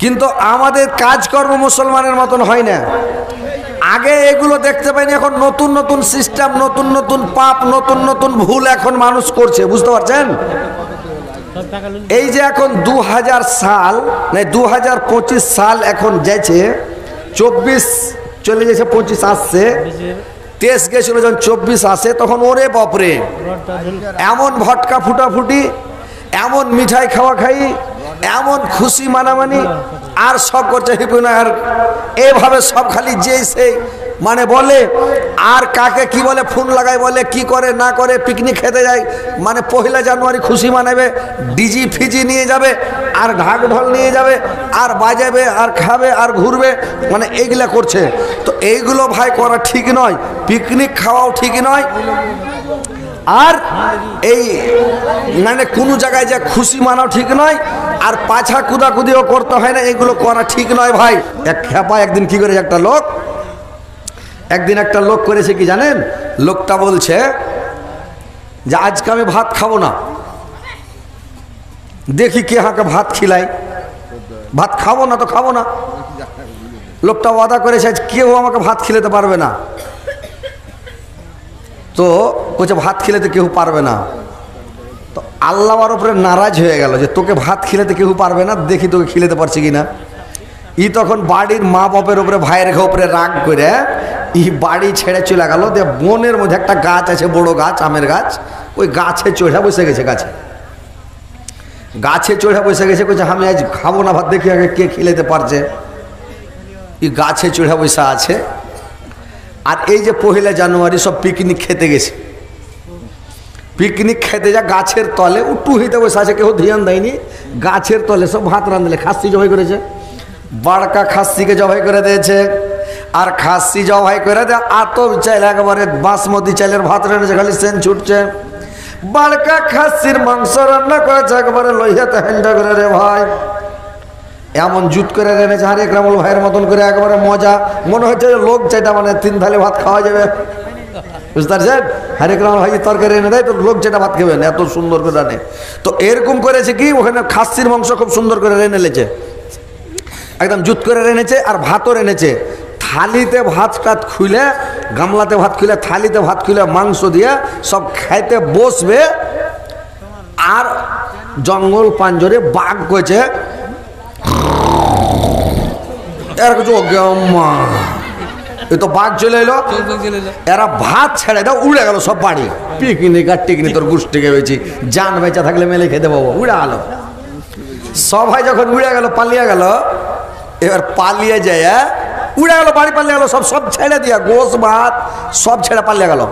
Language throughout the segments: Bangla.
কিন্তু আমাদের কাজকর্ম মুসলমানের মতন হয় না। আগে এগুলো দেখতে পাইনি, এখন নতুন নতুন সিস্টেম, নতুন নতুন পাপ, নতুন নতুন ভুল এখন মানুষ করছে, বুঝতে পারছেন? এই যে এখন 2000 সাল নাই 2025 সাল এখন যাচ্ছে, 24 চলে গেছে, 25 আসছে, 23 গেছিল, যখন 24 আসে তখন ওরে বাপরে এমন ভটকা ফুটাফুটি, এমন মিঠাই খাওয়া খাই, এমন খুশি মানামানি, আর সব করছে হিপুনা, আর এভাবে সব খালি যে সেই মানে বলে, আর কাকে কি বলে ফোন লাগায়, বলে কি করে না করে, পিকনিক খেতে যায়, মানে 1 জানুয়ারি খুশি মানাবে, ডিজি ফিজি নিয়ে যাবে, আর ঢাক ঢোল নিয়ে যাবে, আর বাজাবে, আর খাবে, আর ঘুরবে, মানে এইগুলা করছে। তো এইগুলো ভাই করা ঠিক নয়, পিকনিক খাওয়াও ঠিক নয়, আর এই মানে কোনো জায়গায় যে খুশি মানাও ঠিক নয়, আর পাছা কুদাকুদিও করতে হয় না, এগুলো করা ঠিক নয় ভাই। এক খেপা একদিন কি করেছে একটা লোক করেছে কি জানেন? লোকটা বলছে যে আজকে আমি ভাত খাবো না, দেখি কে হাঁকে ভাত খিলাই, ভাত খাবো না তো খাবো না। লোকটা ওয়াদা করেছে আজ কেউ আমাকে ভাত খিলাতে পারবে না, তো বলছে ভাত খিলাতে কেউ পারবে না। তো আল্লাহর উপরে নারাজ হয়ে গেল যে তোকে ভাত খিলাতে কেউ পারবে না, দেখি তোকে খিলাতে পারছি কিনা। ই তখন বাড়ির মা বাপের উপরে, ভাইয়ের উপরে রাগ করে ই বাড়ি ছেড়ে চলে গেল। দিয়ে বনের মধ্যে একটা গাছ আছে, বড় গাছ, আমের গাছ, ওই গাছে চড়ে বসে গেছে, গাছে চড়ে বসে গেছে। বলছে আমি আজ খাবো না ভাত, দেখি আগে কে খিলাতে পারছে। ই গাছে চড়ে বসে আছে, আর এই যে 1 জানুয়ারি সব পিকনিক খেতে গেছে, পিকনিক খেতে যা গাছের তলে উটু হইতে বসে আছে, কেউ ধ্যান দেয়নি। গাছের তলে সব ভাত রাঁধলে, খাসি জবাই করেছে, বড়কা খাসিকে জবাই করে দিয়েছে, আর খাসি জবাই করে দেয় আতপ চাইল, একেবারে বাসমতি চাইলের ভাত রেঁধেছে, খালি সেন ছুটছে। বড়কা খাসির মাংস রান্না করেছে, একেবারে লইয়াতে হ্যান্ডা করে, রে ভাই এমন জুত করে রেঁধেছে, হারে গ্রামল ভাইয়ের মতন করে, একেবারে মজা, মনে হচ্ছে লোক চাইটা মানে 3 থালি ভাত খাওয়া যাবে, বুঝতে পারছেন? হারে গ্রামল ভাই তরকারি এনে দেয় তো লোক যেটা ভাত খাবেন, এত সুন্দর করে রানে। তো এরকম করেছে কি, ওখানে খাসির মাংস খুব সুন্দর করে রেঁধে লেছে, একদম জুত করে রেঁধেছে, আর ভাতও রেঁধেছে। থালিতে ভাতটা খুলে, গামলাতে ভাত খুলে, থালিতে ভাত খুলে, মাংস দিয়ে সব খাইতে বসবে। আর জঙ্গল পাঞ্জরে বাঘ করেছে, এর কিছু তো বাঘ চলে এলো, এরা ভাত ছেড়ে দাও, উড়ে গেল সব বাড়ি। পিকনিক আর টিকনি তোর গোষ্ঠীকে হয়েছি, জান বেচা থাকলে মেলে খেতে পাবো, উড়ে গেল সবাই। যখন উড়ে গেল, পালিয়ে গেল, এবার পালিয়ে যায়, উড়ে গেল বাড়ি, পালিয়ে গেল সব ছেড়ে দিয়া, গোস ভাত সব ছেড়ে পালিয়ে গেল।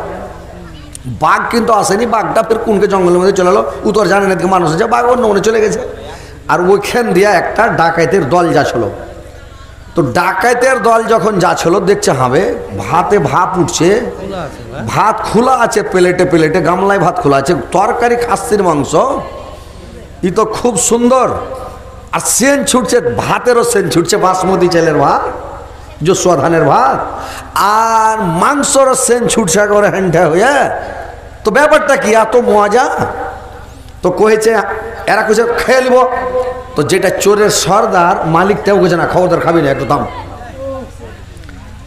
বাঘ কিন্তু আসেনি, বাঘটা ফের কোনকে জঙ্গলের মধ্যে চলে এলো, উত্তর জানে না মানুষ আছে, বাঘ অন্য মনে চলে গেছে। আর ওইখান দিয়া একটা ডাকাইতের দল যাচ্ছিল। তো ডাকাইতের দল যখন যাচ্ছিল, দেখছে হবে ভাতে ভাত উঠছে, ভাত খোলা আছে, প্লেটে প্লেটে গামলায় ভাত খোলা আছে, তরকারি খাসির মাংস, ই তো খুব সুন্দর। আর সেন ছুটছে, ভাতেরও সেন ছুটছে, বাসমতি চালের ভাত, জোসুয়া ধানের ভাত, আর মাংসরও সেন ছুটছে একেবারে হ্যান্ডা হয়ে। তো ব্যাপারটা কি এত মজা? তো কয়েছে, এরা কইছে খেয়ে নিব। তো যেটা চোরের সর্দার, মালিকটাও কইছে না, খবরদার খাবি না, একটু থাম,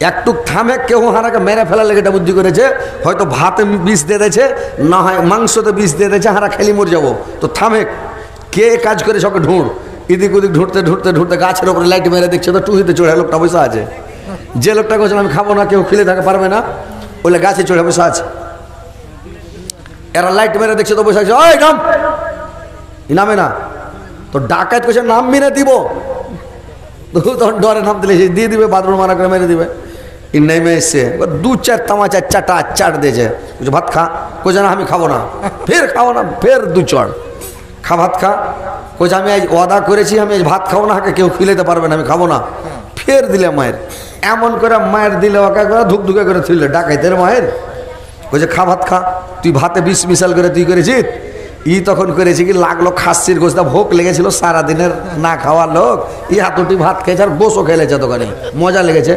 একটু থামে। কেউ হারাকে মেরে ফেলার লেগে এটা বুদ্ধি করেছে, হয়তো ভাতে বিষ দিয়ে দিয়েছে, না হয় মাংসতে বিষ দিয়ে দিয়েছে, হারা খেলি মরে যাবো। তো থামে, কে কাজ করে সবকে ঢুঁড়, এদিক ওদিক ঢুঁড়তে ঢুঁড়তে ঢুঁড়তে গাছের উপরে লাইট মেরে দেখছে, তো টুহিতে চড়ে লোকটা বসে আছে। যে লোকটা বলছিল আমি খাবো না, কেউ খেলে থাকতে পারবে না, বলে গাছে চড়ে বসে আছে। এরা লাইট মেরে দেখছে, তো বসে আছে, ওই নাম, নামে না। তো ডাকাত কইছে নাম মেরে দিব, তখন ডরে নাম দিলে দিয়ে দিবে, বাথরুম মারা করে মেরে দিবে। ই নেমে এসছে, 2-4 তামাচা চাট দিয়েছে, বলছে ভাত খা। কইছে না আমি খাবো না, ফের খাবো না, ফের 2 চড় খা, ভাত খা। কইছে আমি আজ ওয়াদা করেছি, আমি আজ ভাত খাবো না, হাকে কেউ খিলাতে পারবে না, আমি খাবো না। ফের দিলে মায়ের, এমন করে মায়ের দিলে, ওকে করে ধুকধুকে করে থুইলে ডাকাইতের মায়ের। কইছে খা, ভাত খা, তুই ভাতে বিষ মিশাল করে তুই করেছিস। ই তখন করেছে কি, লাগলো খাসির গোস্তা, ভোগ লেগেছিল সারাদিনের না খাওয়া লোক, ই হাতুটি ভাত খেয়েছে, আর গোসও খেলেছে, দোকানে মজা লেগেছে।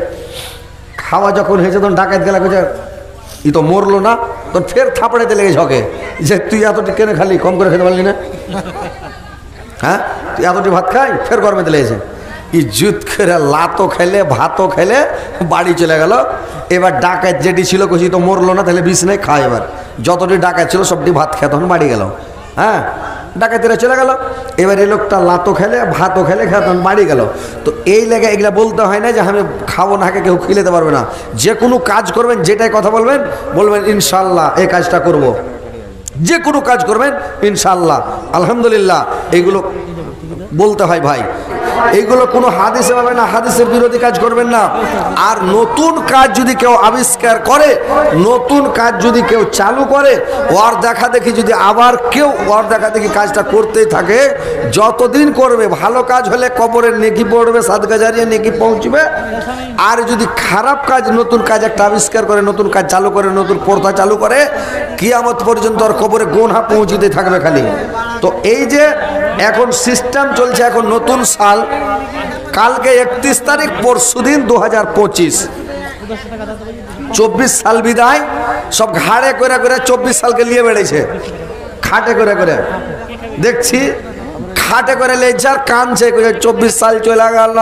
খাওয়া যখন হয়েছে তখন ডাকাত গেলা, কইছে ই তো মরলো না, তখন ফের থাপড়াইতে লেগেছে ওকে, যে তুই এতটি কেন খালি, কম করে খেতে পারলি না, হ্যাঁ তুই এতটি ভাত খাই, ফের গরমেতে লেগেছে। ইজ্জত করে লাতো খেলে ভাতও খেলে বাড়ি চলে গেল। এবার ডাকাত যেটি ছিল কষি তো মরলো না, তাহলে বিষ নেই খায়। এবার যতটি ডাকাত ছিল সবটি ভাত খেয়ে তখন বাড়ি গেল। হ্যাঁ, ডাকাতিরা চলে গেল। এবার এই লোকটা লাতো খেলে ভাতও খেলে খেয়ে তখন বাড়ি গেল। তো এই লেগে এগুলা বলতে হয় না যে আমি খাবো না, কেউ খিলাতে পারবে না। যে কোনো কাজ করবেন, যেটাই কথা বলবেন, বলবেন ইনশাল্লাহ এই কাজটা করব। যে কোনো কাজ করবেন ইনশাল্লাহ, আলহামদুলিল্লাহ, এইগুলো বলতে হয় ভাই। এইগুলো কোনো হাদিসে পাবে না, হাদিসের বিরোধী কাজ করবেন না। আর নতুন কাজ যদি কেউ আবিষ্কার করে, নতুন কাজ যদি কেউ চালু করে, ওর দেখা দেখি যদি আবার কেউ ওর দেখা দেখি কাজটা করতেই থাকে, যতদিন করবে ভালো কাজ হলে কবরের নেকি পড়বে, সাদকা জারিয়া নেকি পৌঁছবে। আর যদি খারাপ কাজ, নতুন কাজ একটা আবিষ্কার করে, নতুন কাজ চালু করে, নতুন প্রথা চালু করে, কিয়ামত পর্যন্ত আর কবরে গোনা পৌঁছতে থাকবে খালি। তো এই যে এখন সিস্টেম চলছে, এখন নতুন সাল, কালকে 31 তারিখ, পরশুদিন 2025, 24 সাল বিদায়। সব ঘাড়ে করে করে 24 সালকে নিয়ে বেড়েছে, খাটে করে করে দেখছি, খাটে করে লেছে আর কানছে, 24 সাল চলে গেল,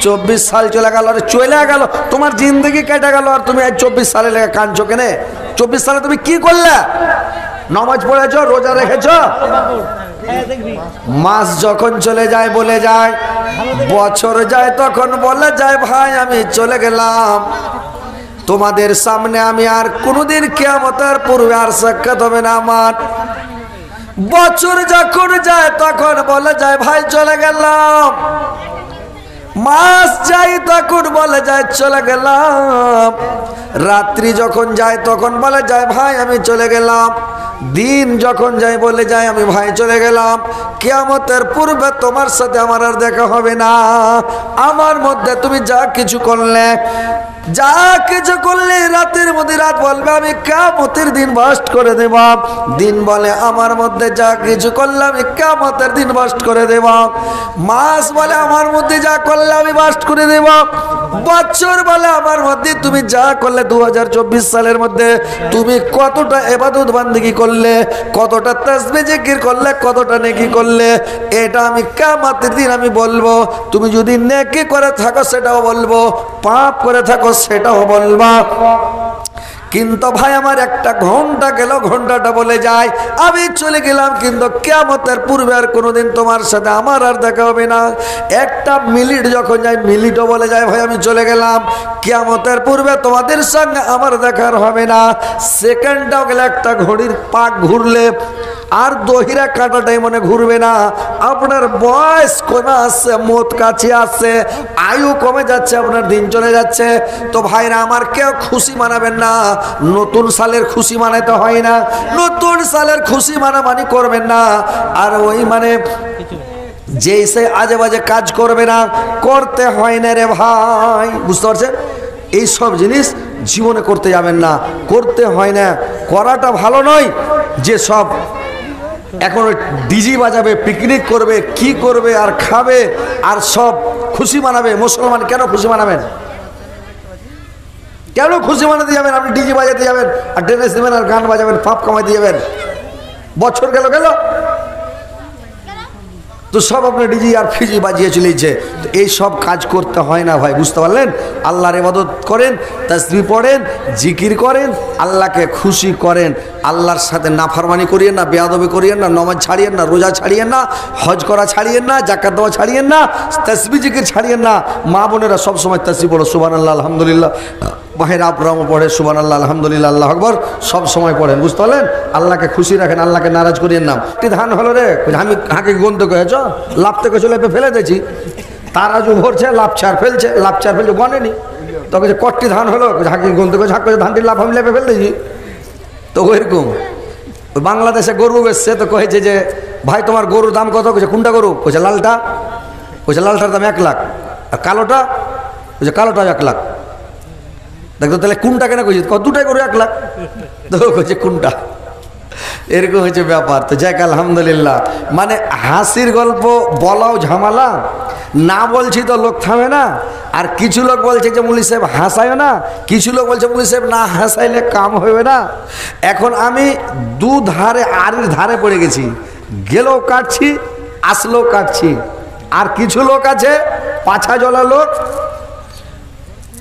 24 সাল চলে গেল। আরে চলে গেল, তোমার জিন্দগি কেটে গেল, আর তুমি 24 সালে লেগে কানছো কেনে? 24 সালে তুমি কি করলে? নামাজ পড়েছ, রোজা রেখেছ? মাস যখন চলে যায় বলে যায়, বছর যায় তখন বলে যায় ভাই আমি চলে গেলাম, তোমাদের সামনে আমি আর কোনোদিন কিয়ামতের পূর্বে আর সাক্ষাৎ হবে না আমার। বছর যখন যায় তখন বলে যায় ভাই চলে গেলাম, মাস যাই তখন বলে যায় চলে গেলাম, রাত্রি যখন যায় তখন বলে যায় ভাই আমি চলে গেলাম, দিন যখন যায় বলে যায় আমি ভাই চলে গেলাম। কিয়ামতের পূর্বে তোমার সাথে আমার আর দেখা হবে না। আমার মধ্যে তুমি যা কিছু করলে, যা কিছু করলে, রাতের মধ্যে রাত বলবে আমি কিয়ামতের দিন বাস্ট করে দেব। দিন বলে আমার মধ্যে যা কিছু করলে আমি কিয়ামতের দিন বাস্ট করে দেব। মাস বলে আমার মধ্যে যা করলে আমি বাস্ট করে দেব। বছর বলে আমার মধ্যে তুমি যা করলে 2024 সালের মধ্যে তুমি কতটা ইবাদত বান্দেগি করলে, কতটা তাসবিহ জিকির করলে, কতটা নেকি করলে, এটা আমি কিয়ামতের দিন আমি বলবো। তুমি যদি নেকি করে থাকো সেটাও বলবো, পাপ করে থাকো সেটাও বলবা। কিন্তু ভাই আমার একটা ঘন্টা গেল, ঘন্টাটা বলে যায় আমি চলে গেলাম, কিন্তু কিয়ামতের পূর্বে আর কোনোদিন তোমার সাথে আমার আর দেখা হবে না। একটা মিনিট যখন যায়, মিনিটও বলে যায় ভাই আমি চলে গেলাম, কিয়ামতের পূর্বে তোমাদের সঙ্গে আমার দেখার হবে না। সেকেন্ডটাও গেলে, একটা ঘড়ির পাক ঘুরলে আর দহিরা কাটাটাই মনে ঘুরবে না। আপনার বয়স কমে আসছে, মত কাছে আসছে, আয়ু কমে যাচ্ছে, আপনার দিন চলে যাচ্ছে। তো ভাইরা আমার, কেউ খুশি মানাবেন না, নতুন সালের খুশি মানাতে হয় না, নতুন সালের খুশি মানামানি করবেন না। আর ওই মানে যে সে আজে বাজে কাজ করবে না, করতে হয় না রে ভাই, বুঝতে পারছেন? এই সব জিনিস জীবনে করতে যাবেন না, করতে হয় না, করাটা ভালো নয়। যে সব এখন ডিজি বাজাবে, পিকনিক করবে, কি করবে আর খাবে আর সব খুশি মানাবে। মুসলমান কেন খুশি মানাবেন? কেন খুশি মানাতে যাবেন? আপনি ডিজি বাজাতে যাবেন আর ড্যান্স দেবেন আর গান বাজাবেন, পাপ কামাইতে যাবেন। বছর গেল গেল তো সব আপনার ডিজি আর ফিজি বাজিয়ে চলেছে। তো এই সব কাজ করতে হয় না ভাই, বুঝতে পারলেন? আল্লাহর ইবাদত করেন, তাসবিহ পড়েন, জিকির করেন, আল্লাহকে খুশি করেন। আল্লাহর সাথে নাফরমানি করিয়েন না, বেয়াদবি করিয়েন না, নামাজ ছাড়িয়েন না, রোজা ছাড়িয়েন না, হজ করা ছাড়িয়েন না, যাকাত দেওয়া ছাড়িয়েন না, তাসবিহ জিকির ছাড়িয়েন না। মা বোনেরা সবসময় তাসবিহ পড়ো, সুবহানাল্লাহ আলহামদুলিল্লাহ। ভাইয়ের আপরামও পড়ে সুবহানাল্লাহ আলহামদুলিল্লাহ আল্লাহু আকবার, সব সময় পড়েন, বুঝতে পারলেন? আল্লাহকে খুশি রাখেন, আল্লাহকে নারাজ করিয়েন না। ধান হলো রে, আমি হাঁকে গন্ত কয়েছ, লাভতে কেছো লেপে ফেলে দিয়েছি, তারাজু ভরছে, লাভছার ফেলছে, লাভছার ফেলছে, গনেনি। তোকে যে কটটি ধান হলো, হাঁকে গন্ত করেছে, হাঁক করে ধানটির লাভ আমি লেপে ফেলে দিয়েছি। তো ওইরকম বাংলাদেশে গরু বেচছে, তো কয়েছে যে ভাই তোমার গরুর দাম কত? কইছে কোনটা গরু? কইছে লালটা। কইছে লালটার দাম 1 লাখ, আর কালোটা? কইছে কালোটা 1 লাখ। দেখো তাহলে কোনটা কেন? কইছে দুটাই গরু 1 লাখ। তো কইছে কোনটা? এরকম হয়েছে ব্যাপার। তো যাক আলহামদুলিল্লাহ, মানে হাসির গল্প বলাও ঝামেলা, না বলছি তো লোক থামে না। আর কিছু লোক বলছে যে মুলি সাহেব হাসায় না, কিছু লোক বলছে মুলি সাহেব না হাসাইলে কাম হবে না। এখন আমি দুধারে আড়ির ধারে পড়ে গেছি, গেলেও কাটছি, আসলেও কাটছি। আর কিছু লোক আছে পাছা জ্বলা লোক,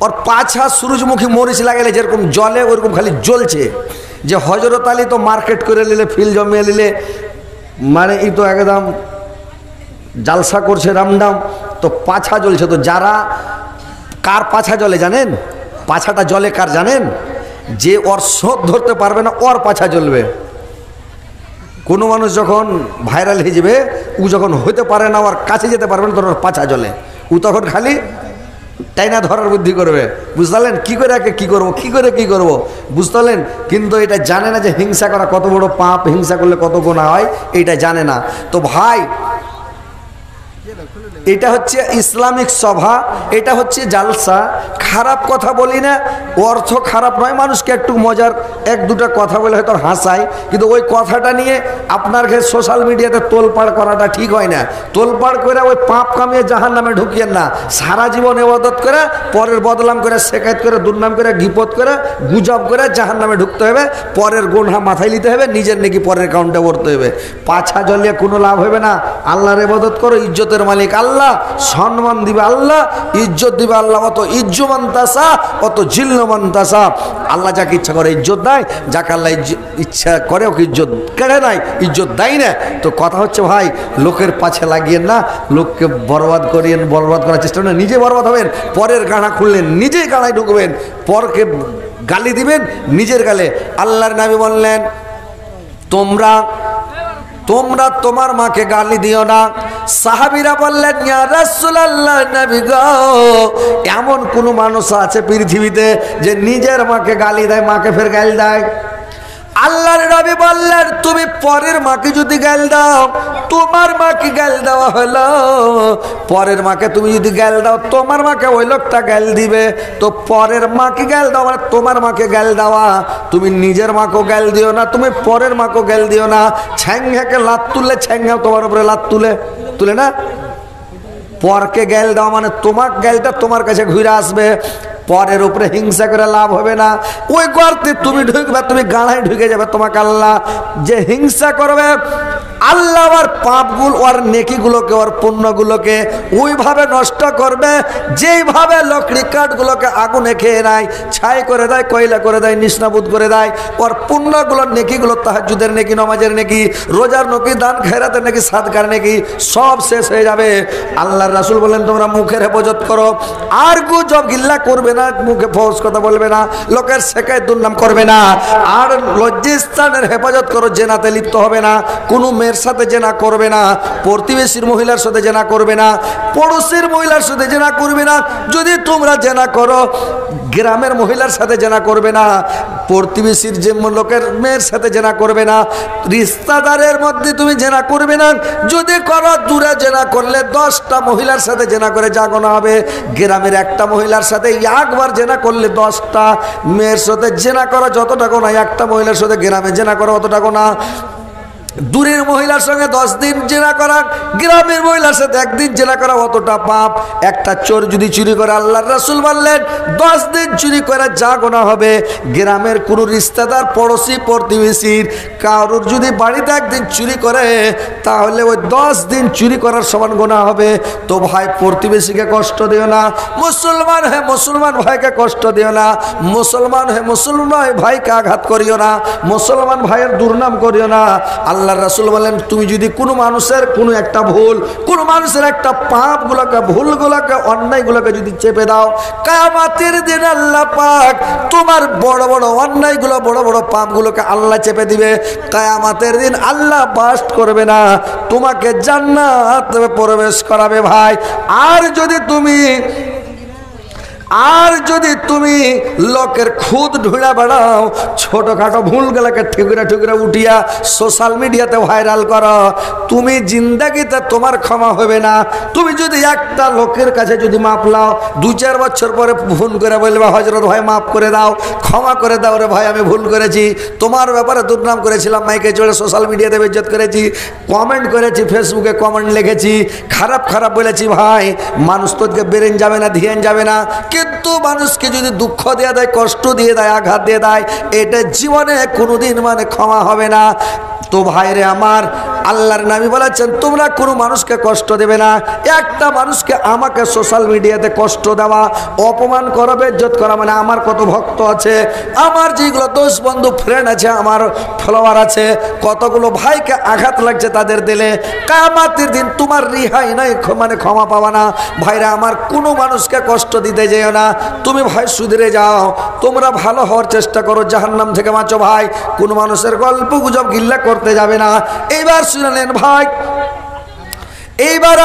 ওর পাছা সূর্যমুখী মরিচ লাগালে যেরকম জলে ওরকম খালি জ্বলছে। যে হজরত আলী তো মার্কেট করে নিলে, ফিল জমিয়ে নিলে, মানে এই তো একদম জালসা করছে রামডাম, তো পাছা জ্বলছে। তো যারা কার পাছা জ্বলে জানেন? পাছাটা জ্বলে কার জানেন? যে ওর শোধ ধরতে পারবে না ওর পাছা জ্বলবে। কোনো মানুষ যখন ভাইরাল হয়ে যাবে, ও যখন হইতে পারে না, ওর কাছে যেতে পারবে না, তখন ওর পাছা জ্বলে। ও তখন খালি টাইনা ধরার বুদ্ধি করবে, বুঝতে পারলেন? কী করে কী করবো, কী করে কী করবো, বুঝতে পারলেন? কিন্তু এটা জানে না যে হিংসা করা কত বড় পাপ, হিংসা করলে কত গুনাহ হয়, এইটা জানে না। তো ভাই, এটা হচ্ছে ইসলামিক সভা, এটা হচ্ছে জালসা। খারাপ কথা বলি না, অর্থ খারাপ নয়, মানুষকে একটু মজার এক দুটা কথা বলে হয়তো হাসায়, কিন্তু ওই কথাটা নিয়ে আপনার কাছে সোশ্যাল মিডিয়াতে তোলপাড় করাটা ঠিক হয় না। তোলপাড় করে ওই পাপ কামিয়ে জাহান নামে ঢুকিয়েন না। সারা জীবন ইবাদত করে, পরের বদলাম করে, শেখায়ত করে, দুর্নাম করে, গিপত করে, গুজব করে জাহান নামে ঢুকতে হবে। পরের গুনাহ মাথায় নিতে হবে, নিজের নাকি পরের অ্যাকাউন্টে ভরতে হবে। পাছা জ্বলিয়ে কোনো লাভ হবে না। আল্লাহর ইবাদত করো, ইজ্জতের মালিক আল্লাহ, সম্মান দিবে আল্লাহ, ইজ্জত দিবে আল্লাহ। অত ইজ্জমান তাসা, অত জিল্লমান তাসা। আল্লাহ যাকে ইচ্ছা করে ইজ্জত দেয়, যাকে আল্লাহ ইচ্ছা করে ওকে ইজ্জত কেড়ে নেয়, ইজ্জত দেয় না। তো কথা হচ্ছে ভাই, লোকের পাছে লাগিয়েন না, লোককে বরবাদ করিয়েন, বরবাদ করার চেষ্টা করেন, নিজে বরবাদ হবেন। পরের গাড়া খুললেন, নিজেই গাড়ায় ঢুকবেন, পরকে গালি দিবেন নিজের গালে। আল্লাহর নবী বললেন, তোমরা তোমার মাকে গালি দিও না। সাহাবীরা বললেন, ইয়া রাসূলুল্লাহ, নবী গো, এমন কোন মানুষ আছে পৃথিবীতে যে নিজের মাকে গালি দেয়, মাকে ফের গালি দেয়? আল্লাহর নবী বললেন, তুমি পরের মাকে যদি গাল দাও, তোমার মাকে গাল দেওয়া হলো। পরের মাকে তুমি যদি গাল দাও, তোমার মাকে ওই লোকটা গাল দিবে। তো পরের মাকে গাল দাও মানে তোমার মাকে গাল দেওয়া। তুমি নিজের মাকেও গাল দিও না, তুমি পরের মাকেও গাল দিও না। ছ্যাংহাকে লাত তুললে ছ্যাংহাও তোমার উপরে লাত তুলে না। পরকে গাল দাও মানে তোমার গালটা তোমার কাছে ঘুরে আসবে। পরের উপরে হিংসা করে লাভ হবে না। ওই গর্তে তুমি ঢুকবে, তুমি গাড়ায় ঢুকে যাবে। তোমাকে আল্লাহ যে হিংসা করবে, আল্লাহ ওর পাপগুলো, ওর নেকিগুলোকে, ওর পুণ্যগুলোকে ওইভাবে নষ্ট করবে যেইভাবে লকড়ি কাঠগুলোকে আগুনে খেয়ে নেয়, ছাই করে দেয়, কয়লা করে দেয়, নিষ্ণাবুদ করে দেয়। ওর পুণ্যগুলোর নেকিগুলো, তাহাজ্জুদের নেকি, নামাজের নেকি, রোজার নেকি, দান খেরাতের নেকি, সাদকার নেকি, সব শেষ হয়ে যাবে। আল্লাহর রাসূল বলেন, তোমরা মুখের হেফাজত করো, আর গুজব গিল্লা করবে না, মুখে ফহশ কথা বলবে না, লোকের শেখায় দুর্নাম করবে না, আর লজ্জাস্থানের হেফাজত করো, জেনাতে লিপ্ত হবে না, কোনো মেয়ের সাথে জেনা করবে না, প্রতিবেশীর মহিলার সাথে জেনা করবে না, পড়োশির মহিলার সাথে জেনা করবে না। যদি তোমরা জেনা করো, গ্রামের মহিলার সাথে জেনা করবে না, প্রতিবেশীর যে লোকের মেয়ের সাথে জেনা করবে না, রিশতেদারের মধ্যে তুমি জেনা করবে না। যদি করো, দূরে জেনা করলে 10টা মহিলার সাথে জেনা করে যা গুনাহ হবে, গ্রামের একটা মহিলার সাথে একবার জেনা করলে 10টা মেয়ের সাথে জেনা করা যতটা গুনাহ, একটা মহিলার সাথে গ্রামে জেনা করা অতটা গুনাহ। দূরের মহিলার সঙ্গে 10 দিন জেনা করা, গ্রামের মহিলার সাথে 1 দিন জেনা করা অতটা পাপ। একটা চোর যদি চুরি করে, আল্লাহর রাসূল বললেন 10 দিন চুরি করে যা গুনাহ হবে, গ্রামের কোনো রিশতেদার, পড়োশি, প্রতিবেশীর কারোর যদি বাড়িতে 1 দিন চুরি করে, তাহলে ওই 10 দিন চুরি করার সমান গুনাহ হবে। তো ভাই, প্রতিবেশীকে কষ্ট দিও না, মুসলমান হে মুসলমান ভাইকে কষ্ট দিও না, মুসলমান হে মুসলমান ভাইকে আঘাত করিও না, মুসলমান ভাইয়ের দুর্নাম করিও না। আল্লাহর রাসূল বলেন, তুমি যদি কোনো মানুষের কোনো একটা ভুল, কোনো মানুষের একটা পাপগুলোকে, ভুলগুলোকে, অন্যায়গুলোকে যদি চেপে দাও, কিয়ামতের দিন আল্লাহ পাক তোমার বড় বড় অন্যায়গুলো, বড় বড় পাপগুলোকে আল্লাহ চেপে দিবে। কিয়ামতের দিন আল্লাহ বাস্ট করবে না, তোমাকে জান্নাতে প্রবেশ করাবে ভাই। আর যদি তুমি লোকের খুদ ঢুড়া বেড়াও, ছোটখাটো ভুলগুলোকে ঠুকরা উঠিয়া সোশ্যাল মিডিয়াতে ভাইরাল করো, তুমি জিন্দাগিতে তোমার ক্ষমা হবে না। তুমি যদি একটা লোকের কাছে যদি মাপ লাও, 2-4 বছর পরে ফোন করে বলবে, হযরত ভাই মাফ করে দাও, ক্ষমা করে দাও রে ভাই, আমি ভুল করেছি, তোমার ব্যাপারে দুর্নাম করেছিলাম, মাইকে চড়ে সোশ্যাল মিডিয়াতে বেইজ্জত করেছি, কমেন্ট করেছি, ফেসবুকে কমেন্ট লিখেছি, খারাপ বলেছি, ভাই মানুষ তোকে বেরেন যাবে না, ধ্যান যাবে না। কিন্তু মানুষকে যদি দুঃখ দিয়ে দেয়, কষ্ট দিয়ে দেয়, আঘাত দিয়ে দেয়, এটা জীবনে কোনোদিন ক্ষমা হবে না। তো ভাইরে আমার, আল্লাহর নবী বলেছেন তোমরা কোনো মানুষকে কষ্ট দেবে না। একটা মানুষকে আমাকে সোশ্যাল মিডিয়াতে কষ্ট দেওয়া, অপমান করা, বেইজ্জত করা, মানে আমার কত ভক্ত আছে, আমার যেগুলো দোস্ত বন্ধু ফ্রেন্ড আছে, আমার ফলোয়ার আছে, কতগুলো ভাইকে আঘাত লাগছে তাদের দিলে, কিয়ামতের দিন তোমার রিহাই নাই, মানে ক্ষমা পাবা না। ভাইরা আমার, কোনো মানুষকে কষ্ট দিতে যেও না। তুমি ভাই সুধরে যাও, তোমরা ভালো হওয়ার চেষ্টা করো, জাহান্নাম থেকে বাঁচো ভাই। কোনো মানুষের গল্প গুজব গিল্লা করতে যাবে না। এইবার শুনলেন ভাই, এইবার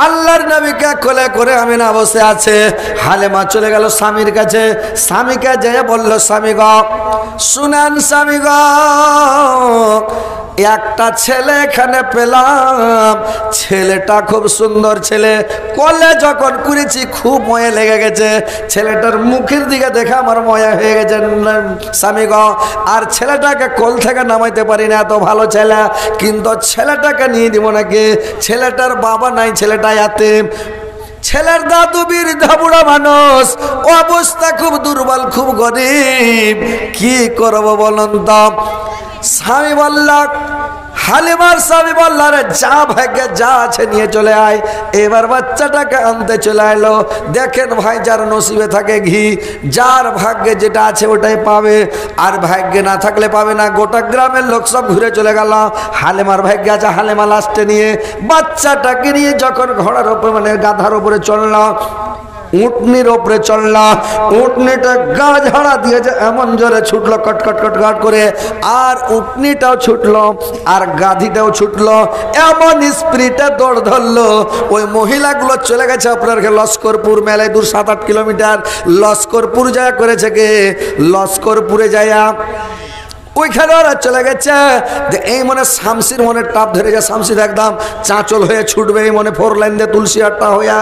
আল্লাহর নবীকে কোলে করে আমিনা বসে আছে। হালেমা চলে গেল স্বামীর কাছে। স্বামীকে যেয়ে বলল, স্বামী গো শুনেন, স্বামী গো একটা ছেলে এখানে পেলাম, ছেলেটা খুব সুন্দর ছেলে, কোলে যখন করেছি খুব ময়া লেগে গেছে, ছেলেটার মুখের দিকে দেখে আমার ময়া হয়ে গেছে স্বামী গো। আর ছেলেটাকে কোল থেকে নামাইতে পারি না, এত ভালো ছেলে, কিন্তু ছেলেটাকে নিয়ে দিব নাকি? ছেলেটার বাবা নাই, ছেলেটা ইয়াতীম, ছেলের দাদু বৃদ্ধা বুড়া মানুষ, অবস্থা খুব দুর্বল, খুব গরিব, কি করবো বলুন তো? স্বামী বলল, হালিমার স্বামী বলল, রে যা ভাগ্যে যা আছে নিয়ে চলে আয়। এবার বাচ্চাটাকে আনতে চলে এলো। দেখেন ভাই, যার নসিবে থাকে ঘি, যার ভাগ্যে যেটা আছে ওটাই পাবে, আর ভাগ্যে না থাকলে পাবে না। গোটা গ্রামের লোক সব ঘুরে চলে গেল। হালিমার ভাগ্যে আছে, হালিমা লাস্টে নিয়ে বাচ্চাটাকে নিয়ে যখন ঘোড়ার ওপরে, মানে গাধার উপরে চলল, উটনির ওপরে চলল, উটনিটা গা ঝাড়া দিয়েছে, এমন জোরে ছুটলো কটকট কটকট করে, আর উটনিটাও ছুটলো আর গাধিটাও ছুটলো, এমন স্পিডে দৌড় ধরলো। ওই মহিলাগুলো চলে গেছে আপনার লস্করপুর, মেলায় দূর 7-8 কিলোমিটার। লস্করপুর যায় করেছে কে? লস্করপুরে যায়া ওইখানে ওরা চলে গেছে। এই মনে শামসির মনে টাপ ধরে যায়, শামসির একদম চাঁচল হয়ে ছুটবে, এই মনে 4 লাইন দিয়ে তুলসী আটটা হইয়া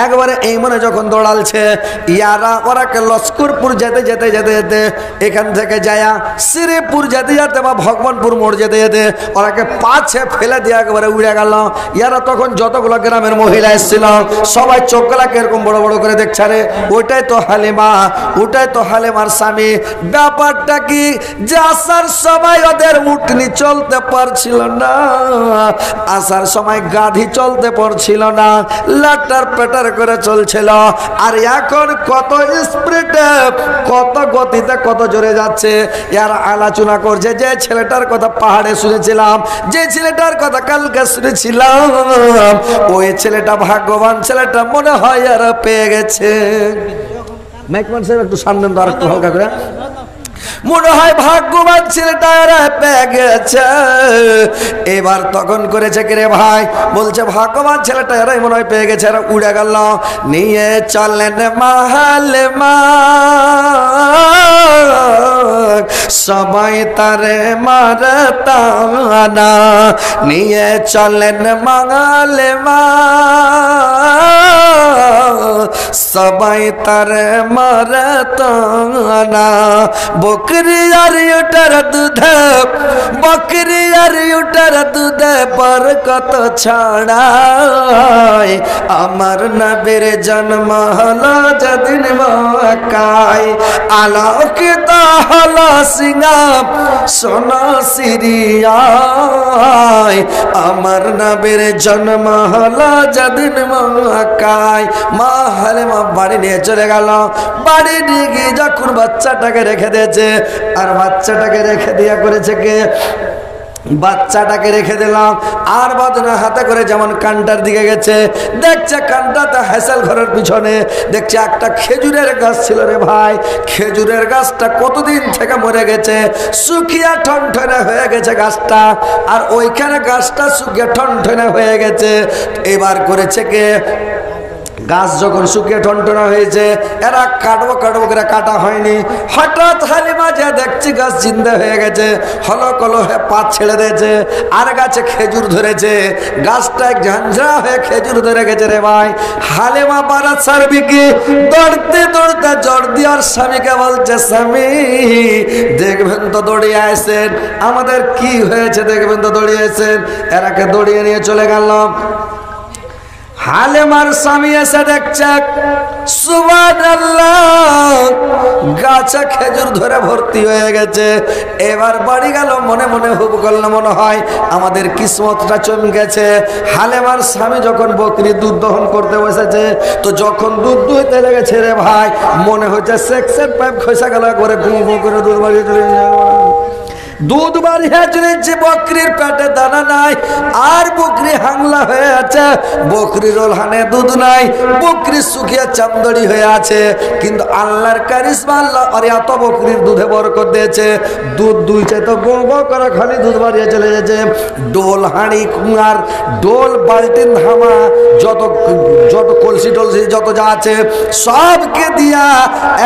একবারে এই মনে যখন দৌড়ালছে, ইয়ারা ওরাকে লস্করপুর যেতে যেতে যেতে যেতে এখান থেকে যায়া শ্রীপুর যেতে যেতে বা ভগবানপুর মোড় যেতে যেতে ওরাকে পাছে ফেলে দিয়ে একবারে উড়ে গেল। ইয়ারা তখন যতগুলো গ্রামের মহিলা এসেছিল সবাই চোখগুলাকে এরকম বড় বড় করে দেখছে, রে ওইটাই তো হালিমা, ওটাই তো হালিমার স্বামী। ব্যাপারটা কি যে আসার সময় ওদের উটনি চলতে পারছিল না, আসার সময় গাধি চলতে পারছিল না, লাটার পেটার করে চলছিল। আর এখন কত স্পিডে, কত গতিতে, কত জোরে যাচ্ছে। এর আলোচনা করছে যে ছেলেটার কথা পাহাড়ে শুনেছিলাম, যে ছেলেটার কথা কালকে শুনেছিলাম, ওই ছেলেটা ভাগ্যবান ছেলেটা মনে হয় আর পেয়ে গেছে। মেকমান সাহেব একটু সামনে তো আর একটু হালকা করে, মনে হয় ভাগ্যবান ছেলেটা পেয়ে গেছে। এবার তখন করেছে কে রে ভাই? বলছে ভাগ্যবান ছেলেটা এরাই মনে হয় পেয়ে গেছে। এরা উড়ে গেল, নিয়ে চলেন মাহালে মা, সবাই তারে মারতানা, নিয়ে চলেন মাহালে মা, সবাই তারে মারতানা। বকরি আর উটার দুধে, বকরি আর উটার দুধে বরকত ছড়ায়, আমার নবীর জন্ম হলো যেদিন মক্কায়, আলোকিত হলো সিঙ্গাম সোনা সিরিয়ায়, আমার নবীর জন্ম হলো যেদিন মক্কায়। মা হালিমা বাড়ি নিয়ে চলে গেল। বাড়ি নিয়ে গিয়ে যখন বাচ্চাটাকে রেখে দিয়েছে, আর বাচ্চাটাকে রেখে দিয়া করেছে কে? বাচ্চাটাকে রেখে দিলাম, আর বদনা হাতে করে যেমন কানটার দিকে গেছে, দেখছে কানটাতে হাসেল ঘরের পিছনে দেখছে একটা খেজুরের গাছ ছিল রে ভাই। খেজুরের গাছটা কতদিন থেকে মরে গেছে, শুকিয়ে ঠনঠনে হয়ে গেছে গাছটা, আর ওইখানে গাছটা শুকিয়ে ঠনঠনে হয়ে গেছে। এবার করেছে কে? গাছ যখন শুকিয়ে ঠনঠনা হয়েছে, এরা কাটবো কাটবো করে কাটা হয়নি। হঠাৎ হালিমা যে দেখছি গাছ জিন্দা হয়ে গেছে, হলো কলো হয়ে পাত ছেড়ে দিয়েছে, আর গাছে খেজুর ধরেছে, গাছটা ঝঞ্ঝা হয়ে খেজুর ধরে গেছে রে ভাই। হালিমা বারাত সারবি কি দৌড়তে দৌড়তে জোর দিয়ার স্বামীকে বলছে, স্বামী দেখবেন তো দৌড়িয়ে আসেন, আমাদের কি হয়েছে দেখবেন তো দৌড়িয়ে আসেন। এরাকে দৌড়িয়ে নিয়ে চলে গেল। হালেমার স্বামী এসে দেখছে সুবহানাল্লাহ, গাছে খেজুর ধরে ভর্তি হয়ে গেছে। এবার বাড়ি গেল, মনে মনে হুব করল মনে হয় আমাদের কিসমতটা চমকেছে। হালেমার স্বামী যখন বকরি দুধ দহন করতে বসেছে, তো যখন দুধ দুইতে লেগেছে রে ভাই, মনে হচ্ছে সেক্সের পাইপ খসে গেল, করে ঘুম ঘুম করে দুধ বাড়িয়ে চলে দুধ বাড়িয়ে চলেছে। বকরির পেটে দানা নাই, আর বকরি হাংলা হয়ে আছে, বকরির ওলহানে দুধ নাই, বকরি শুকিয়ে চামদড়ি হয়ে আছে। কিন্তু আল্লাহর কারিশমা, আল্লাহ আর এত বকরির দুধে বরকত দিয়েছে। দুধ দুইছে তো গো গো করে খালি দুধ বাড়িয়ে চলে যাচ্ছে। ডোল হাঁড়ি কুমার ডোল বালতিন ধামা যত যত কলসি টলসি যত যা আছে সবকে দিয়া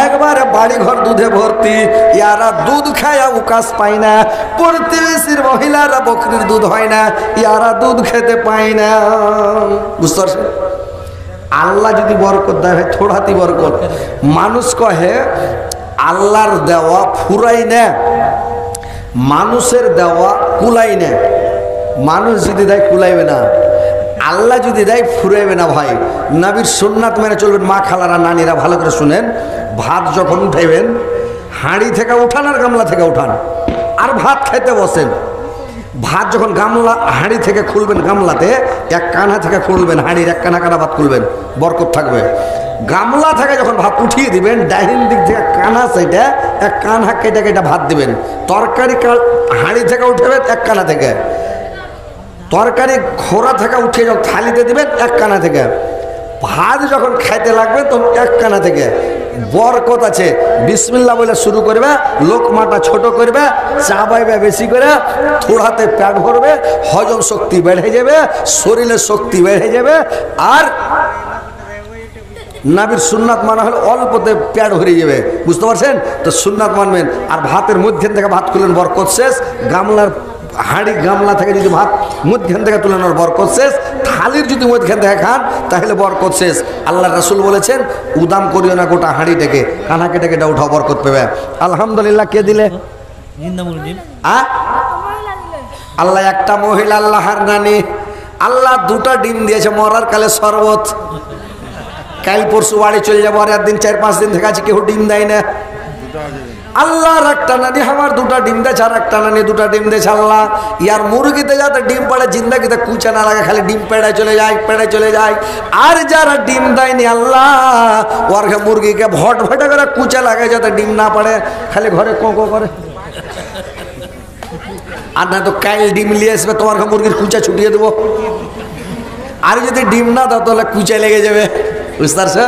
একবারে বাড়ি ঘর দুধে ভর্তি। ইয়ারা দুধ খায়া উকাস পায় না, প্রতিবেশীর মহিলারা বকরির দুধ হয় না, ইয়ারা দুধ খেতে পায় না। বুঝতে পারছেন? আল্লাহ যদি বরকত দেয় হয় থোড়াতি বরকত। মানুষ কহে আল্লাহর দেওয়া ফুরাই না, মানুষের দেওয়া কুলাই না। মানুষ যদি দেয় কুলাইবে না, আল্লাহ যদি দেয় ফুরাইবে না। ভাই নবীর সুন্নাত মেনে চলবেন। মা খালারা নানিরা ভালো করে শুনেন, ভাত যখন উঠাইবেন হাঁড়ি থেকে উঠান আর গামলা থেকে উঠান, আর ভাত খাইতে বসেন। ভাত যখন গামলা হাঁড়ি থেকে খুলবেন, গামলাতে এক কানা থেকে খুলবেন, হাঁড়ির এক কানা কানা ভাত খুলবেন, বরকত থাকবে। গামলা থেকে যখন ভাত উঠিয়ে দিবেন, ডাইনিং দিক থেকে কানা সাইডে এক কানা কেটে কেটে ভাত দিবেন। তরকারি হাঁড়ি থেকে উঠেবেন এক কানা থেকে, তরকারি খোরা থেকে উঠিয়ে যখন থালিতে দিবেন এক কানা থেকে, ভাত যখন খাইতে লাগবে তখন এক কানা থেকে। বরকত আছে। বিসমিল্লাহ বলে শুরু করবে, লোকমাটা ছোট করবে, চাবাইবে বেশি করে, থোড়াতে পেট ভরবে, হজম শক্তি বেড়ে যাবে, শরীরের শক্তি বেড়ে যাবে। আর নবীর সুন্নাত মানা হলে অল্পতে পেট ভরে যাবে। বুঝতে পারছেন? তো সুন্নাত মানবেন। আর ভাতের মধ্যে থেকে ভাত খুলেন, বরকত শেষ। গামলার হাঁড়ি গামলা থেকে যদি ভাত মধ্যখান থেকে তুলে নেওয়ার বরকত শেষ। থালির যদি মধ্যখান থেকে খান তাহলে বরকত শেষ। আল্লাহ রাসূল বলেছেন উদাম করিও না গোটা হাঁড়ি থেকে, কানা কেটে কেটে উঠাও, বরকত পেবে। আলহামদুলিল্লাহ। কে দিলে? আল্লাহ একটা মহিলা, আল্লাহর নানি। আল্লাহ দুটা ডিম দিয়েছে, মরার কালে শরবত। কাল পরশু বাড়ি চলে যাবো, আর একদিন 4-5 দিন থেকে আছে, কেউ ডিম দেয় না। আল্লাহর একটা নানি আমার দুটা ডিম দেছে, আর একটা নানি দুটা ডিম দেছে। আল্লাহ ইয়ার মুরগিতে যাতে ডিম পাড়ে জিন্দাগিতে কুচা না লাগে, খালি ডিম পেড়ায় চলে যায়, পেড়ায় চলে যায়। আর যারা ডিম দেয়নি আল্লাহ ওর মুরগিকে ভট ভটে করে কুচা লাগে, যাতে ডিম না পাড়ে, খালি ঘরে কো কো করে। আর না তো কাইল ডিম নিয়ে আসবে, তোমার মুরগির কুচা ছুটিয়ে দেবো। আর যদি ডিম না দাও তাহলে কুচা লেগে যাবে। বুঝতে পারছো?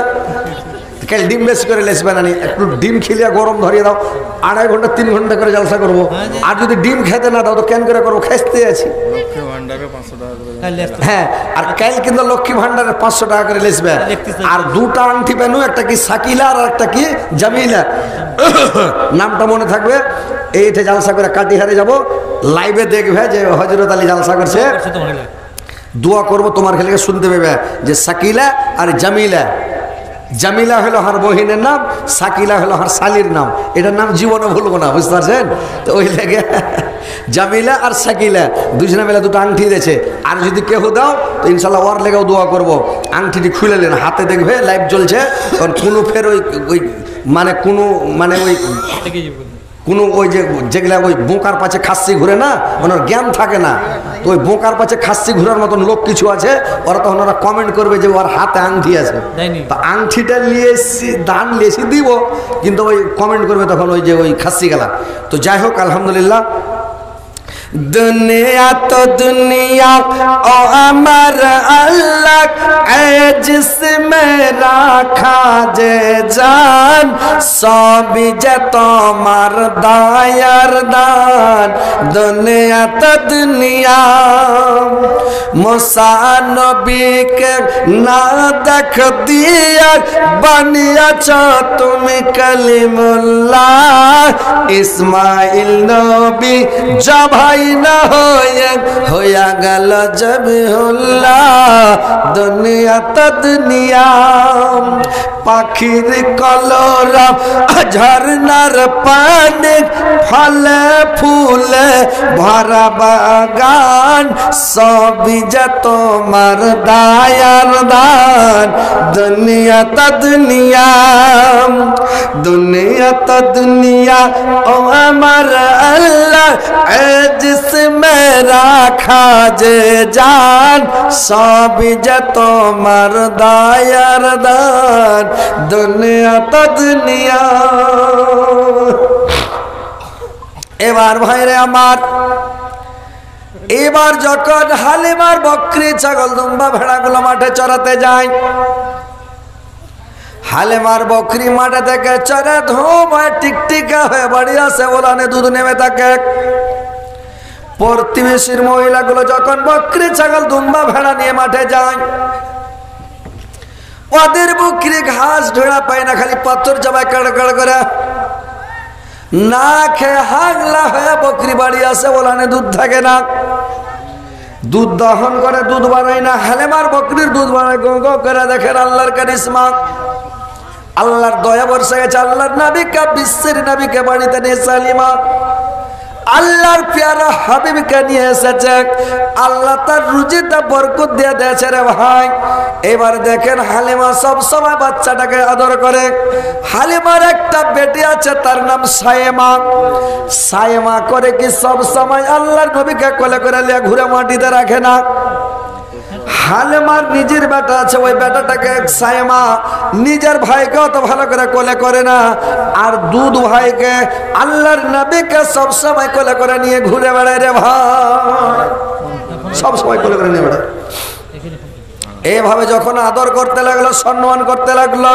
কাল ডিম বেশি করে লেসবে না, একটু ডিম খেলিয়া গরম ধরিয়ে দাও, 2.5 ঘন্টা 3 ঘন্টা করে জলসা করবো। আর যদি ডিম খেতে না দাও তো কেন করে করবো? খাইতে আছি। হ্যাঁ, আর কাল কিন্তু লক্ষ্মী ভান্ডারে 500 টাকা করে লেসবে। আর দুটা আংটি পেনু, একটা কি সাকিলা আর একটা কি জামিলা, নামটা মনে থাকবে। এইটা জালসা করে কাটিহারে যাব, লাইভে দেখবে যে হযরত আলী জালসা করছে, দোয়া করবো তোমার খেলে শুনতে পাবে যে সাকিলা আর জামিলা। জামিলা হলো হার বহিনের নাম, সাকিলা হলো হার শালির নাম। এটার নাম জীবনে ভুলবো না। বুঝতে পারছেন? তো ওই লেগে জামিলা আর সাকিলা দুজনে মিলে দুটো আংটি দিয়েছে। আর যদি কেউ দাও তো ইনশাল্লাহ ওর লেগেও দোয়া করবো। আংটিটি খুলে নেন, হাতে দেখবে লাইভ চলছে, কারণ কোনো ফের ওই মানে কোনো মানে ওই কোনো ওই যেগুলা ওই বোকার পাশে খাসি ঘুরে না, ওনার জ্ঞান থাকে না। তো ওই বোকার পাশে খাসি ঘুরার মতন লোক কিছু আছে, ওরা তখন ওরা কমেন্ট করবে যে ওর হাতে আংটি আছে। তো আংটিটা নিয়ে এসছি, দান নিয়ে এসে দিব, কিন্তু ওই কমেন্ট করবে তখন ওই যে ওই খাসি গেলা। তো যাই হোক আলহামদুলিল্লাহ। दुनिया तो दुनिया ओ अमर अल्लाह जिसमें राखा जे जान सभी जे तोमार दायर दान। दुनिया तो दुनिया मूसा नबी के ना देख दिया बनिया छो तुम कलीमुल्लाह। इस्माइल नबी जब না হইয়া গেল জবিহুল্লাহ। দুনিয়া তো দুনিয়া পাখির কলরব ঝরনার পানি ফলে ফুলে ভরা বাগান সবই যে তোমার দায়ার দান দুনিয়া তো দুনিয়া দুনিয়া তো দুনিয়া ও আমার আল্লাহ জিসমে রাখা যে জান সবই যে তোমার দায়ার দান দুনিয়া তো দুনিয়া। এবার ভাইরে আমার, এবার যখন হালিমার বকরি ছাগল দুম্বা ভেড়াগুলো মাঠে চড়াতে যায়, হালিমার বকরি মাঠে থেকে চড়ে ধুম হয়ে টিকটিকা হয়ে বাড়ি আসে, ওলানে দুধ নেমে থাকে। প্রতিবেশীর মহিলাগুলো যখন বকরি ছাগল দুম্বা ভেড়া নিয়ে মাঠে যায়, ওদের বকরি ঘাস ঢোড়া পায় না, খালি পাথর চাপায় কাড় কাড় করে, না খেয়ে হাগলা হয়ে বকরি বাড়ি আসে, ওলানে দুধ থাকে না। দুধ দহন করে দুধ বানায় না, হালিমার বকরির দুধ বানায় গো গো করে। দেখেন আল্লাহর কারিশমা, আল্লাহর দয়া বর্ষা গেছে। আল্লাহর নবীকে, বিশ্বের নবীকে বাড়িতে নিয়ে হালিমা আল্লাহর প্যারা হাবিবকে নিয়ে এসেছে। আল্লাহ তার রুজিতে বরকত দিয়ে দিয়েছে রে ভাই। এবার দেখেন হালিমা সব সময় বাচ্চাটাকে আদর করে। হালিমার একটা বেটি আছে, তার নাম সায়েমা। সায়েমা করে কি সব সময় আল্লাহর নবীকে কোলে করে নিয়ে ঘুরে মাটিতে রাখে না। হালিমার নিজের বেটা আছে, ওই বেটাটাকে সায়েমা নিজের ভাইকে অত ভালো করে কোলে করে না, আর দুধ ভাইকে আল্লাহর নবীকে সব সময় কোলে করে নিয়ে ঘুরে বেড়ায় রে ভাই, সব সময় কোলে করে নিয়ে বেড়ায়। এইভাবে যখন আদর করতে লাগলো, সম্মান করতে লাগলো,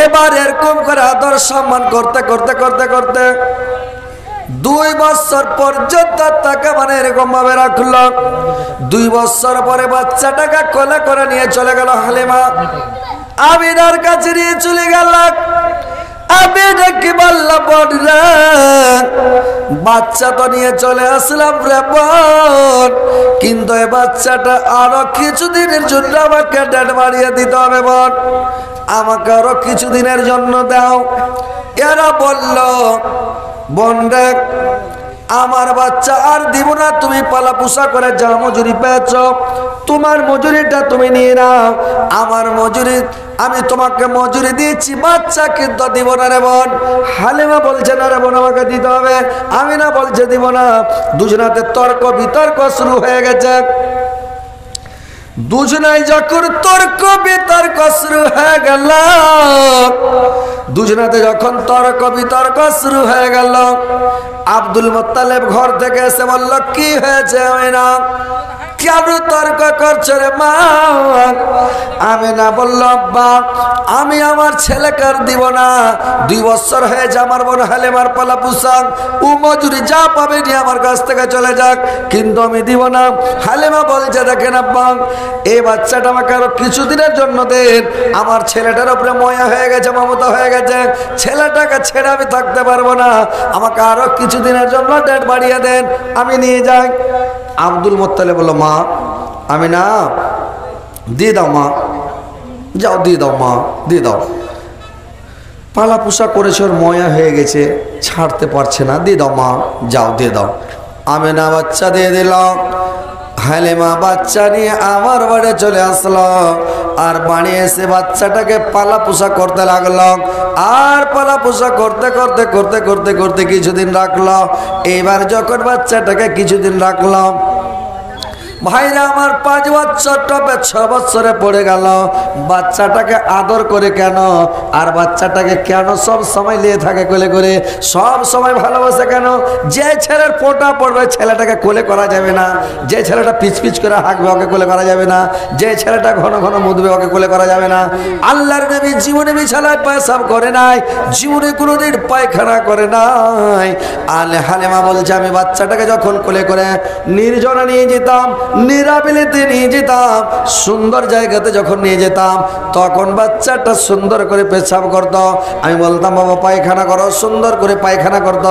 এবার এরকম করে আদর সম্মান করতে করতে করতে করতে 2 বছর পর্যন্ত তাকে মানে এরকম ভাবে রাখলো। 2 বছর পরে বাচ্চাটাকে কোলে করে নিয়ে চলে গেল হালিমা, আমিনার কাছে নিয়ে চলে গেল। আমিনা কি বললো, বোন রে বাচ্চা তো নিয়ে চলে আসলাম রে বোন, কিন্তু এই বাচ্চাটা আরো কিছুদিনের জন্য আমাকে ডেট বাড়িয়ে দিতে হবে বোন, আমাকে আরো কিছুদিনের জন্য দাও। এরা বলল, বোন রে আমার বাচ্চা আর দিব না, তুমি পালা পোষা করে যা মজুরি পেয়েছ তোমার মজুরিটা তুমি নিয়ে নাও, আমার মজুরি আমি তোমাকে মজুরি দিয়েছি, বাচ্চা কিন্তু দিব না রে বোন। হালিমা বলছে না রে বোন আমাকে দিতে হবে, আমিনা বলছে দিব না। দুজনাতে তর্ক বিতর্ক শুরু হয়ে গেছে। দুজনাই যখন তর্ক বিতর্ক শুরু হয়ে গেল, দুজনাতে যখন তর্ক বিতর্ক শুরু হয়ে গেল, আব্দুল মুত্তালিব ঘর থেকে এসে বলল, কি হয়েছে আমিনা, কেন তর্ক করছো রে মা? আমিনা বলল, আব্বা আমি আমার ছেলেকে আর দিব না, 2 বছর হয়েছে আমার বোন হালিমার পালা পোষাক, ও মজুরি যা পাবে নি আমার কাছ থেকে চলে যাক, কিন্তু আমি দিব না। হালিমা বলছে, দেখেন আব্বা এই বাচ্চাটা আমাকে আরো কিছুদিনের জন্য দেন, আমার ছেলেটার উপরে ময়া হয়ে গেছে, মমতা হয়ে গেছে, ছেলেটাকে ছেড়ে আমি থাকতে পারবো না, আমাকে আরো কিছুদিনের জন্য ডেট বাড়িয়ে দেন, আমি নিয়ে যাই। আব্দুল মুত্তালিব বলল, মা আমি না দিয়ে দাও মা, যাও দিয়ে দাও মা, দিয়ে দাও, পালা পোষা করেছে, ওর ময়া হয়ে গেছে, ছাড়তে পারছে না, দিয়ে দাও মা, যাও দিয়ে দাও। আমি না বাচ্চা দিয়ে দিল। হালিমা বাচ্চা নিয়ে আমার বাড়ি চলে আসলো, আর বাড়ি এসে বাচ্চাটাকে পালা পোষা করতে লাগলো, আর পালা পোষা করতে করতে করতে করতে করতে কিছুদিন রাখলো। এবার যখন বাচ্চাটাকে কিছুদিন রাখলো, ভাইরা আমার 5 বছর টপে 6 বছরে পড়ে গেল। বাচ্চাটাকে আদর করে কেন, আর বাচ্চাটাকে কেন সব সময় নিয়ে থাকে কোলে করে, সব সময় ভালোবাসে কেন? যে ছেলের ফোঁটা পড়বে ছেলেটাকে কোলে করা যাবে না, যে ছেলেটা পিচ পিচ করে হাঁকবে ওকে কোলে করা যাবে না, যে ছেলেটা ঘন ঘন মুদবে ওকে কোলে করা যাবে না। আল্লাহর নবী জীবনে বিছানায় পেশাব করে নাই, জীবনে কোনোদিন পায়খানা করে নাই। হালিমা বলছে, আমি বাচ্চাটাকে যখন কোলে করে নির্জনে নিয়ে যেতাম, নিরাবিলিতে নিয়ে যেতাম, সুন্দর জায়গাতে যখন নিয়ে যেতাম তখন বাচ্চাটা সুন্দর করে পেশাব করত। আমি বলতাম বাবা পায়খানা করো, সুন্দর করে পায়খানা করত।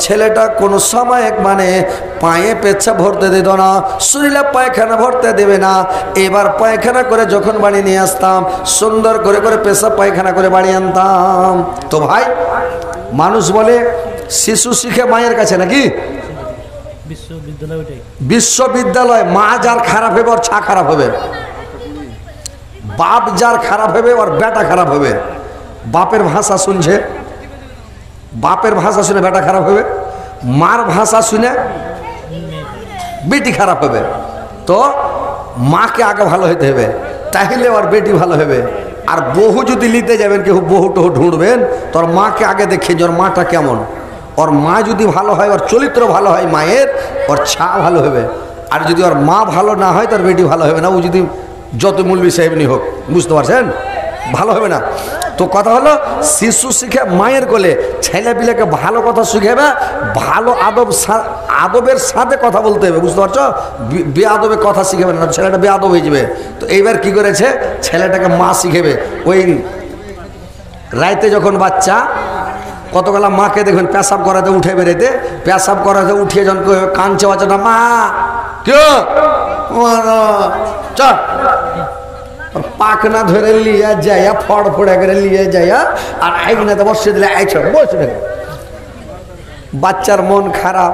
ছেলেটা কোনো সময় মানে পায়ে পেচ্ছা ভরতে দিত না, শরীরে পায়খানা ভরতে দেবে না। এবার পায়খানা করে যখন বাড়ি নিয়ে আসতাম, সুন্দর করে করে পেশাব পায়খানা করে বাড়ি আনতাম। তো ভাই মানুষ বলে শিশু শিখে মায়ের কাছে, নাকি? বিশ্ববিদ্যালয় মা যার খারাপ হবে ওর ছা খারাপ হবে, বাপ যার খারাপ হবে ওর বেটা খারাপ হবে। বাপের ভাষা শুনছে, বাপের ভাষা শুনে বেটা খারাপ হবে, মার ভাষা শুনে বেটি খারাপ হবে। তো মাকে আগে ভালো হতে হবে, তাহলে ওর বেটি ভালো হবে। আর বহু যদি নিতে যাবেন, কেউ বহু টহু ঢুঁড়বেন, তোর মাকে আগে দেখে যে ওর মাটা কেমন। ওর মা যদি ভালো হয়, ওর চরিত্র ভালো হয় মায়ের, ওর ছা ভালো হবে। আর যদি ওর মা ভালো না হয়, তোর বেটি ভালো হবে না। ও যদি যত মৌলবি সাহেবনি হোক, বুঝতে পারছেন, ভালো হবে না। তো কথা হলো শিশু শিখে মায়ের কোলে, ছেলে পিলেকে ভালো কথা শিখাবে, ভালো আদবের সাথে কথা বলতে হবে, বুঝতে পারছো? বেআদবে কথা শিখাবে না, ছেলেটা বেআদব হয়ে যাবে। তো এইবার কি করেছে, ছেলেটাকে মা শিখেবে। ওই রাইতে যখন বাচ্চা কতগুলা মাকে দেখবেন পেশাব করাতে উঠে বেরোতে, পেশাব করাতে উঠিয়ে যখন কাঁদছে বাচ্চাটা, মা কে চ পাখনা ধরে লিয়ে যাইয়া ফড় ফড়ে করে লিয়ে যাইয়া আর আইনাতে বসে দিলে বসে বাচ্চার মন খারাপ।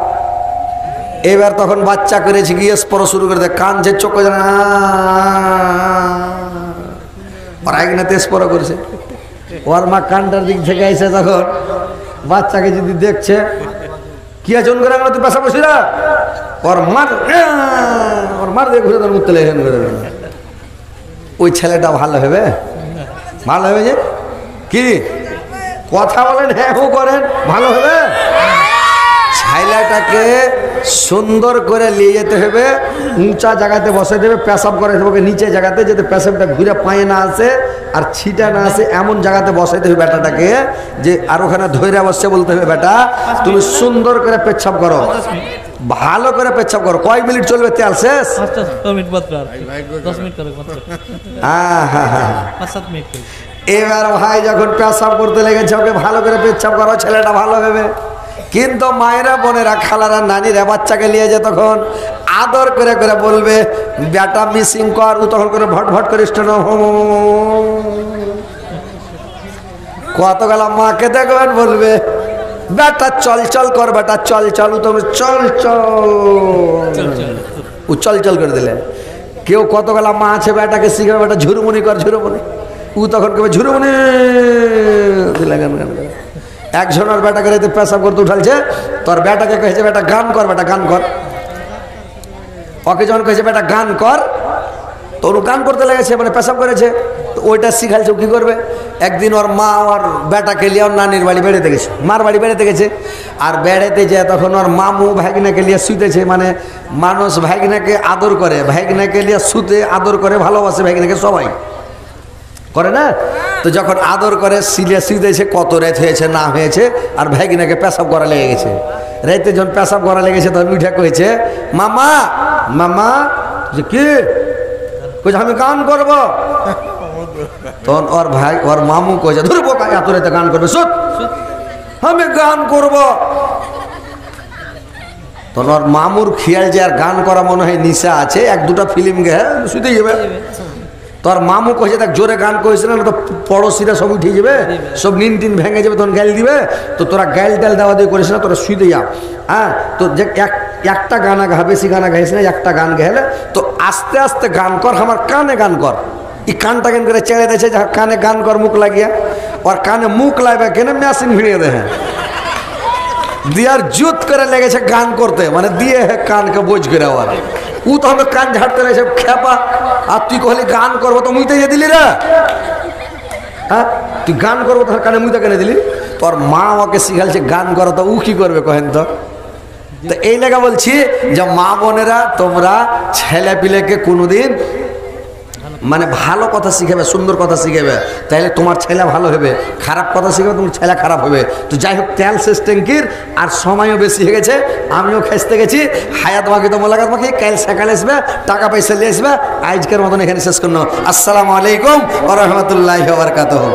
এবার তখন বাচ্চা করেছে গিয়ে স্পর শুরু করে দেয়, কানছে, চোখে যেন আর আইনাতে স্পর করেছে। ওর মা কানটার দিক থেকে এসে তখন বাচ্চাকে যদি দেখছে, কি আছে করে আমরা তুই পাশাপাশি না, ওর মার দিয়ে ঘুরে তোর মুখ তেলে ঘুরে। ওই ছেলেটা ভালো হবে, ভালো হবে যে কি কথা বলেন, হ্যাঁ হু করেন, ভালো হবে। ছেলেটাকে সুন্দর করে নিয়ে যেতে হবে, উঁচা জায়গাতে বসে দেবে, পেশাব করে দেবে নিচে জায়গাতে, যাতে পেশাবটা ঘুরে পায়ে না আসে আর ছিটা না আসে, এমন জায়গাতে বসাইতে হবে বেটাটাকে, যে আর ওখানে ধৈর্য বসে বলতে হবে, বেটা তুমি সুন্দর করে পেচ্ছাপ করো, ভালো করে পেচ্ছাপ করো। কয় মিনিট চলবে তেল শেষ? এবার ভাই যখন পেচ্ছাপ করতে লেগেছে, ওকে ভালো করে পেচ্ছাপ করো, ছেলেটা ভালো হবে। কিন্তু মায়েরা, বোনেরা, খালারা, নানিরা বাচ্চাকে নিয়ে যায়, তখন আদর করে করে বলবে, বেটা মিসিং কর। ও তখন করে ভট ভট করে স্টেন, কতগুলা মাকে দেখবেন বলবে, বেটা চল চল কর, বেটা চল চল, ও তখন চল চল, ও চল চল করে দিলে। কেউ কতগুলা মা আছে বেটাকে শিখাবে, বেটা ঝুরুমুনি কর, ঝুরুমুনি, ও তখন কেবে ঝুরুমুনি দিলে। গান গান করে একজনের বেটাকে রাতে পেশাব করতে উঠালছে, তোর বেটাকে কয়েছে বেটা গান কর, বেটা গান কর। ওকে যখন কয়েছে বেটা গান কর, তোর গান করতে লেগেছে, মানে পেশাব করেছে, তো ওইটা শিখালছে। কি করবে, একদিন ওর মা ওর বেটাকে লিয়ে ওর নানির বাড়ি বেড়াতে গেছে, মার বাড়ি বেড়াতে গেছে। আর বেড়াতে যায় তখন ওর মামু ভাগিনাকে লিয়ে শুতেছে, মানে মানুষ ভাগিনাকে আদর করে, ভাগিনাকে লিয়ে শুতে আদর করে, ভালোবাসে ভাগিনাকে, সবাই করে না। তো যখন আদর করে সিলিয়া শুতেছে, কত রাত হয়েছে না হয়েছে, আর ভাগিনাকে পেশাব করা লেগে গেছে। রাইতে যখন পেশাব করা লেগেছে, তখন উঠে কয়েছে, মামা মামা, যে কি কইছে, আমি গান করব। তখন ওর ভাই ওর মামু কইছে, ধরবো এত রাতে গান করবে, সুত আমি গান করব। তখন ওর মামুর খেয়াল যে আর গান করা মনে হয় নিশা আছে, এক দুটা ফিল্ম গে শুতে যাবে। তোর মামু কইছে, দেখ জোরে গান কইছে না তো পড়োশিরা সব উঠে যাবে, সব নিন টিন ভেঙে যাবে, তখন গাইল দিবে। তো তোরা গাইল টাইল দেওয়া দিয়ে করিস না, তোরা শুইতে যা। হ্যাঁ, তো যে একটা গানা গা, বেশি গানা গাইস না, একটা গান গেলে তো আস্তে আস্তে গান কর, আমার কানে গান কর। এই কানটা কেন করে চেড়ে দিয়েছে, যে কানে গান কর মুখ লাগিয়া। ওর কানে মুখ লাগবে কেন, মেশিন ভিড়িয়ে দেয় দিয়ার জুত করে লেগেছে গান করতে, মানে দিয়ে কানকে বোঝ করে। আবার ও তখন কান ঝাড়তে লেগেছে খেপা। আর তুই কহলি গান করবো, তো মুইতে যে দিলি রে, হ্যাঁ তুই গান করবো, তোর কানে মুইতে কেনে দিলি? তোর মা আমাকে শিখালছে গান করা, তো ও কি করবে কহেন তো? তো এই লেখা বলছি যে মা বোনেরা, তোমরা ছেলে পিলেকে কোনোদিন মানে ভালো কথা শিখাবে, সুন্দর কথা শিখাবে, তাইলে তোমার ছেলে ভালো হবে। খারাপ কথা শিখাবে, তোমার ছেলে খারাপ হবে। তো যাই হোক, তেল শেষ ট্যাঙ্কির, আর সময়ও বেশি হয়ে গেছে। আমিও খেসতে গেছি। হায়াত বাকি তো মোলাকাত বাকি, কাল সকালে আসবে, টাকা পয়সা নিয়ে আসবে। আজকের মতন এখানে শেষ করলো। আসসালামু আলাইকুম ওয়া রাহমাতুল্লাহি ওয়া বারাকাতুহু।